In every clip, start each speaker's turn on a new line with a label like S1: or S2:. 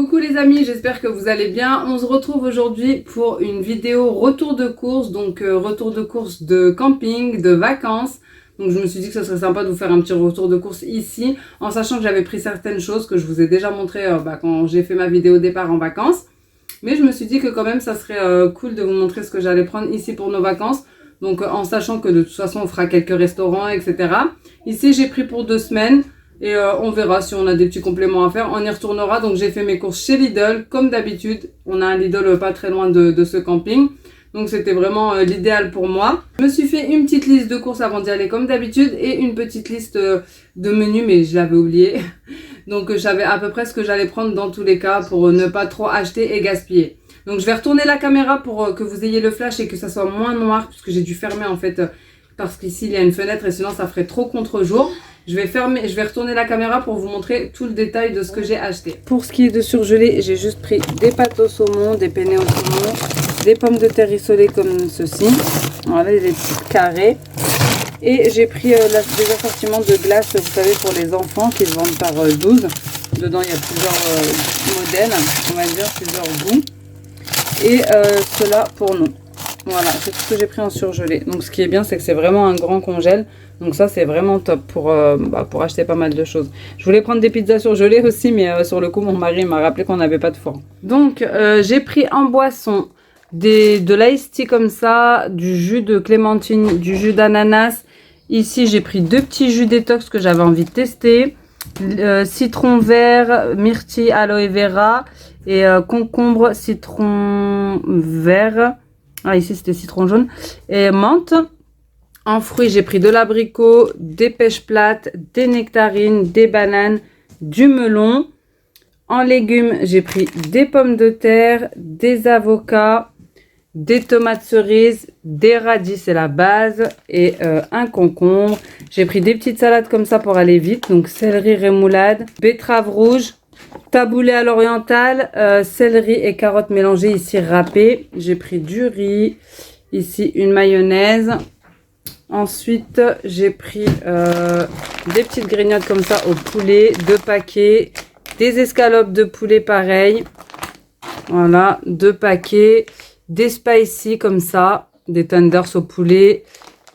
S1: Coucou les amis, j'espère que vous allez bien. On se retrouve aujourd'hui pour une vidéo retour de course, donc retour de course de camping, de vacances. Donc je me suis dit que ce serait sympa de vous faire un petit retour de course ici, en sachant que j'avais pris certaines choses que je vous ai déjà montré quand j'ai fait ma vidéo départ en vacances. Mais je me suis dit que quand même ça serait cool de vous montrer ce que j'allais prendre ici pour nos vacances. Donc en sachant que de toute façon on fera quelques restaurants, etc. Ici j'ai pris pour 2 semaines. Et on verra si on a des petits compléments à faire. On y retournera. Donc j'ai fait mes courses chez Lidl, comme d'habitude. On a un Lidl pas très loin de ce camping. Donc c'était vraiment l'idéal pour moi. Je me suis fait une petite liste de courses avant d'y aller comme d'habitude. Et une petite liste de menus, mais je l'avais oublié. Donc j'avais à peu près ce que j'allais prendre dans tous les cas pour ne pas trop acheter et gaspiller. Donc je vais retourner la caméra pour que vous ayez le flash et que ça soit moins noir. Puisque j'ai dû fermer en fait. Parce qu'ici il y a une fenêtre et sinon ça ferait trop contre-jour. Je vais retourner la caméra pour vous montrer tout le détail de ce que j'ai acheté. Pour ce qui est de surgelé, j'ai juste pris des pâtes au saumon, des penne au saumon, des pommes de terre rissolées comme ceci. Voilà, des petits carrés. Et j'ai pris des assortiments de glace, vous savez, pour les enfants qui se vendent par 12. Dedans, il y a plusieurs modèles, on va dire, plusieurs goûts. Et cela pour nous. Voilà, c'est tout ce que j'ai pris en surgelé. Donc ce qui est bien, c'est que c'est vraiment un grand congèle. Donc ça, c'est vraiment top pour acheter pas mal de choses. Je voulais prendre des pizzas surgelées aussi, mais sur le coup, mon mari m'a rappelé qu'on n'avait pas de four. Donc j'ai pris en boisson de l'ice tea comme ça, du jus de clémentine, du jus d'ananas. Ici, j'ai pris 2 petits jus détox que j'avais envie de tester. Citron vert, myrtille, aloe vera et concombre, citron vert. Ah, ici, c'était citron jaune. Et menthe. En fruits, j'ai pris de l'abricot, des pêches plates, des nectarines, des bananes, du melon. En légumes, j'ai pris des pommes de terre, des avocats, des tomates cerises, des radis, c'est la base, et un concombre. J'ai pris des petites salades comme ça pour aller vite. Donc, céleri rémoulade, betterave rouge, taboulé à l'oriental, céleri et carottes mélangées ici râpées. J'ai pris du riz, ici une mayonnaise. Ensuite, j'ai pris des petites grignottes comme ça au poulet, 2 paquets, des escalopes de poulet pareil. Voilà, 2 paquets, des spicy comme ça, des tenders au poulet,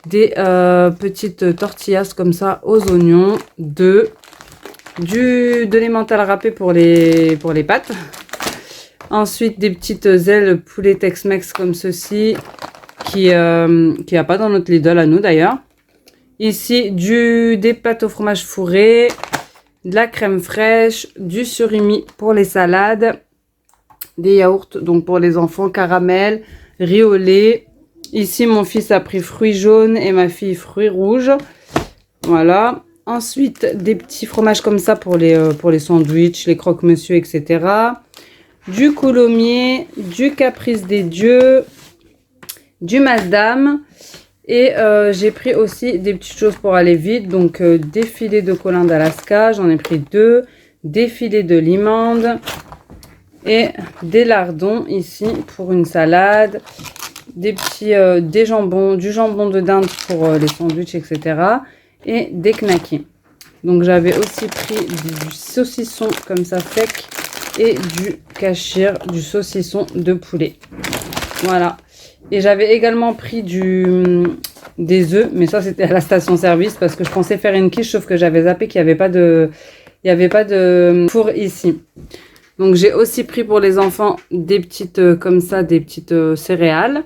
S1: des petites tortillas comme ça aux oignons, de l'emmental râpé pour les pâtes. Ensuite, des petites ailes poulet Tex-Mex comme ceci. Qui a pas dans notre Lidl à nous d'ailleurs. Ici, des pâtes au fromage fourré, de la crème fraîche, du surimi pour les salades, des yaourts donc pour les enfants, caramel, riz au lait. Ici, mon fils a pris fruits jaunes et ma fille fruits rouges. Voilà. Ensuite, des petits fromages comme ça pour les sandwichs, les croque-monsieur, etc. Du coulommiers, du caprice des dieux, du Maasdam et j'ai pris aussi des petites choses pour aller vite, donc des filets de colin d'Alaska, j'en ai pris 2, des filets de limande et des lardons ici pour une salade, du jambon de dinde pour les sandwichs, etc. et des knackis. Donc j'avais aussi pris du saucisson comme ça sec et du kachir, du saucisson de poulet. Voilà. Et j'avais également pris des œufs, mais ça c'était à la station-service parce que je pensais faire une quiche, sauf que j'avais zappé qu'il n'y avait pas de four ici. Donc j'ai aussi pris pour les enfants des petites comme ça, des petites céréales,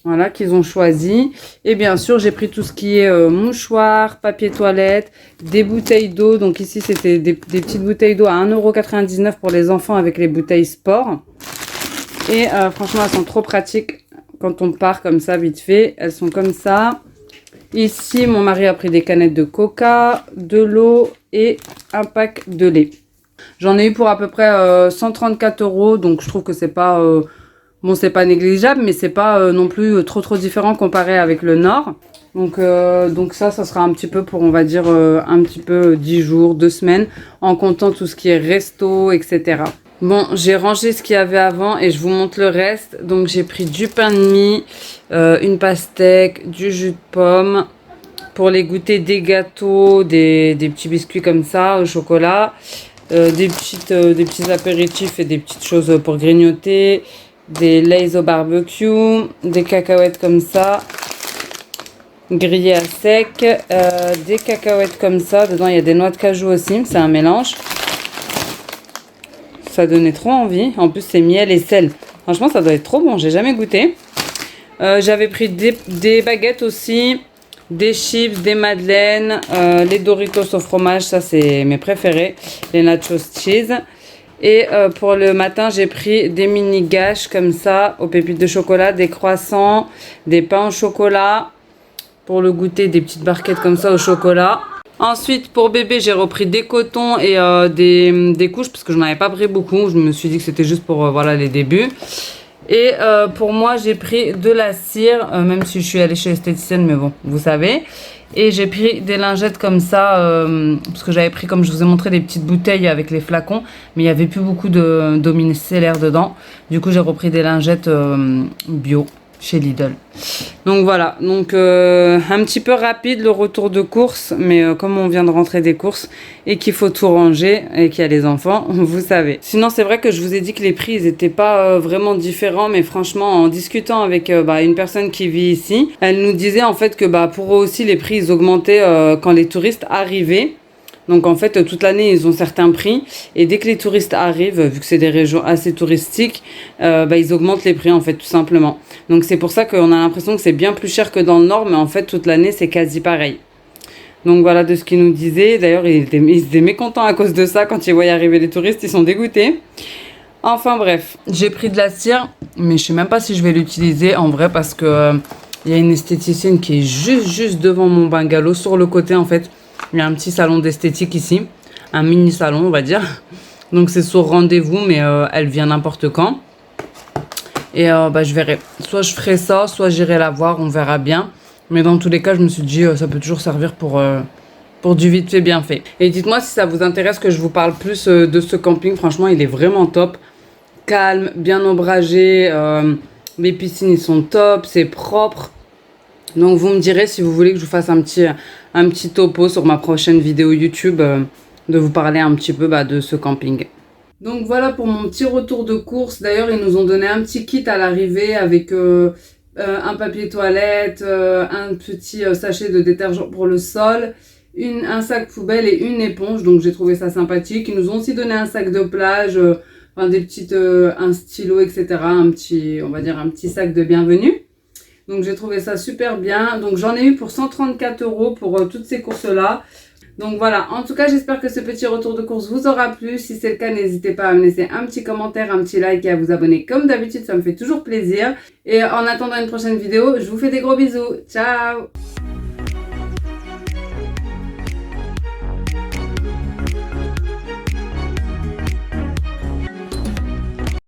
S1: voilà, qu'ils ont choisi. Et bien sûr j'ai pris tout ce qui est mouchoirs, papier toilette, des bouteilles d'eau. Donc ici c'était des petites bouteilles d'eau à 1,99 € pour les enfants avec les bouteilles sport. Et franchement elles sont trop pratiques. Quand on part comme ça, vite fait, elles sont comme ça. Ici, mon mari a pris des canettes de coca, de l'eau et un pack de lait. J'en ai eu pour à peu près 134 €. Donc, je trouve que c'est pas... bon, c'est pas négligeable, mais c'est pas non plus trop différent comparé avec le Nord. Donc ça sera un petit peu pour, on va dire, un petit peu 10 jours, 2 semaines, en comptant tout ce qui est resto, etc. Bon, j'ai rangé ce qu'il y avait avant et je vous montre le reste. Donc, j'ai pris du pain de mie, une pastèque, du jus de pomme. Pour les goûter, des gâteaux, des petits biscuits comme ça au chocolat. des petits apéritifs et des petites choses pour grignoter, des Lay's au barbecue, des cacahuètes comme ça, grillées à sec, des cacahuètes comme ça. Dedans, il y a des noix de cajou aussi, c'est un mélange. Ça donnait trop envie. En plus, c'est miel et sel. Franchement, ça doit être trop bon. J'ai jamais goûté. J'avais pris des baguettes aussi, des chips, des madeleines, les Doritos au fromage. Ça, c'est mes préférés. Les nachos cheese. Et pour le matin, j'ai pris des mini gâches comme ça, aux pépites de chocolat, des croissants, des pains au chocolat. Pour le goûter, des petites barquettes comme ça au chocolat. Ensuite, pour bébé, j'ai repris des cotons et des couches parce que je n'en avais pas pris beaucoup. Je me suis dit que c'était juste pour voilà, les débuts. Et pour moi, j'ai pris de la cire, même si je suis allée chez l'esthéticienne, mais bon, vous savez. Et j'ai pris des lingettes comme ça, parce que j'avais pris, comme je vous ai montré, des petites bouteilles avec les flacons. Mais il n'y avait plus beaucoup d'eau micellaire dedans. Du coup, j'ai repris des lingettes bio chez Lidl. Donc voilà, donc un petit peu rapide le retour de course, mais comme on vient de rentrer des courses et qu'il faut tout ranger et qu'il y a les enfants, vous savez. Sinon c'est vrai que je vous ai dit que les prix ils étaient pas vraiment différents, mais franchement en discutant avec une personne qui vit ici, elle nous disait en fait que pour eux aussi les prix ils augmentaient quand les touristes arrivaient. Donc en fait, toute l'année, ils ont certains prix. Et dès que les touristes arrivent, vu que c'est des régions assez touristiques, ils augmentent les prix en fait, tout simplement. Donc c'est pour ça qu'on a l'impression que c'est bien plus cher que dans le nord, mais en fait, toute l'année, c'est quasi pareil. Donc voilà de ce qu'ils nous disaient. D'ailleurs, ils étaient mécontents à cause de ça. Quand ils voyaient arriver les touristes, ils sont dégoûtés. Enfin bref, j'ai pris de la cire, mais je sais même pas si je vais l'utiliser en vrai parce que il y a une esthéticienne qui est juste devant mon bungalow, sur le côté en fait. Il y a un petit salon d'esthétique ici, un mini salon on va dire. Donc c'est sur rendez-vous, mais elle vient n'importe quand. Et je verrai. Soit je ferai ça, soit j'irai la voir, on verra bien. Mais dans tous les cas, je me suis dit ça peut toujours servir pour du vite fait bien fait. Et dites-moi si ça vous intéresse que je vous parle plus de ce camping. Franchement, il est vraiment top. Calme, bien ombragé. Les piscines, ils sont top, c'est propre. Donc vous me direz si vous voulez que je vous fasse un petit topo sur ma prochaine vidéo YouTube, de vous parler un petit peu de ce camping. Donc voilà pour mon petit retour de course. D'ailleurs ils nous ont donné un petit kit à l'arrivée avec un papier toilette, un petit sachet de détergent pour le sol, un sac poubelle et une éponge. Donc j'ai trouvé ça sympathique. Ils nous ont aussi donné un sac de plage, un stylo, etc. On va dire un petit sac de bienvenue. Donc j'ai trouvé ça super bien. Donc j'en ai eu pour 134 € pour toutes ces courses-là. Donc voilà, en tout cas j'espère que ce petit retour de course vous aura plu. Si c'est le cas, n'hésitez pas à me laisser un petit commentaire, un petit like et à vous abonner comme d'habitude, ça me fait toujours plaisir. Et en attendant une prochaine vidéo, je vous fais des gros bisous. Ciao!